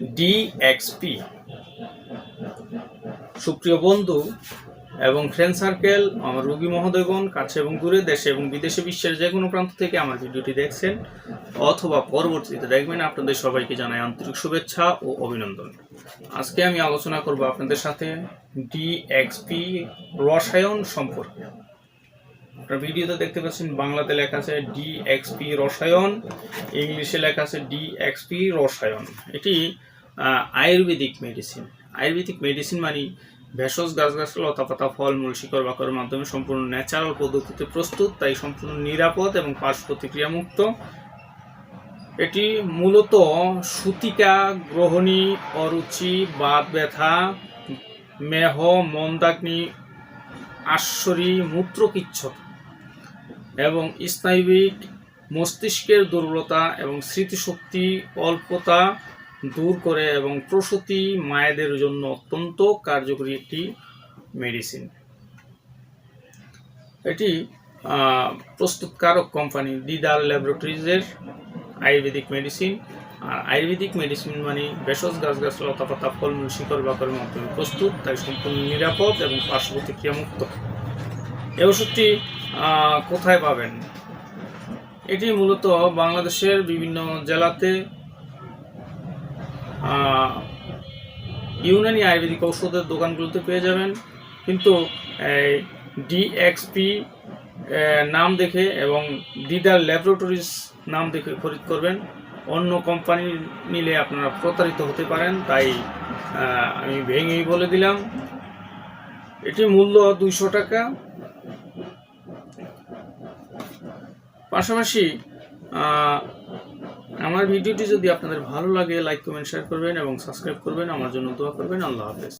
DXP. সুপ্রিয় বন্ধু এবং ফ্রেন্ড সার্কেল, আমার রোগী মহোদয়গণ, কাছে এবং দূরে, দেশে এবং বিদেশে, বিশ্বের যে কোনো প্রান্ত থেকে আমার ভিডিওটি দেখছেন অথবা পরবর্তীতে দেখবেন, আপনাদের সবাইকে জানাই আন্তরিক শুভেচ্ছা ও অভিনন্দন। আজকে আমি আলোচনা করব আপনাদের সাথে ডিএক্সপি রসায়ন সম্পর্কে। আপনারা ভিডিওতে দেখতে পাচ্ছেন বাংলাতে লেখা আছে ডিএক্সপি রসায়ন, ইংলিশে লেখা আছে ডিএক্সপি রসায়ন। এটি আয়ুর্বেদিক মেডিসিন। আয়ুর্বেদিক মেডিসিন মানে ভেষজ গাছগাছালি, লতাপাতা, ফলমূল, শিকড় বাকড়ের মাধ্যমে সম্পূর্ণ ন্যাচারাল পদ্ধতিতে প্রস্তুত, তাই সম্পূর্ণ নিরাপদ এবং পার্শ্ব প্রতিক্রিয়া মুক্ত। এটি মূলত সূতিকা, গ্রহণী, অরুচি, বাত ব্যথা, মেহ, মন্দাগ্নি, আশ্বরী, মূত্রকিচ্ছতা এবং স্নায়ুবিক, মস্তিষ্কের দুর্বলতা এবং স্মৃতিশক্তি অল্পতা দূর করে এবং প্রসূতি মায়েদের জন্য অত্যন্ত কার্যকরী একটি মেডিসিন। এটি প্রস্তুতকারক কোম্পানি দিদার ল্যাবরেটরিজের আয়ুর্বেদিক মেডিসিন। আর আয়ুর্বেদিক মেডিসিন মানে ভেষজ গাছগাছালি, লতাপাতা, ফলমূল, শিকড় বাকড়ের মাধ্যমে প্রস্তুত, তাই সম্পূর্ণ নিরাপদ এবং পার্শ্ব প্রতিক্রিয়া মুক্ত। এই ওষুধটি কোথায় পাবেন? এটি মূলত বাংলাদেশের বিভিন্ন জেলাতে ইউনানি আয়ুর্বেদিক ঔষধের দোকানগুলোতে পেয়ে যাবেন, কিন্তু ডিএক্সপি নাম দেখে এবং দিদার ল্যাবরেটরিজ নাম দেখে খরিদ করবেন। অন্য কোম্পানি নিলে আপনারা প্রতারিত হতে পারেন, তাই আমি ভেঙেই বলে দিলাম। এটি মূল্য 200 টাকা। পাশাপাশি আমার ভিডিওটি যদি আপনাদের ভালো লাগে, লাইক, কমেন্ট, শেয়ার করবেন এবং সাবস্ক্রাইব করবেন। আমার জন্য দোয়া করবেন। আল্লাহ হাফেজ।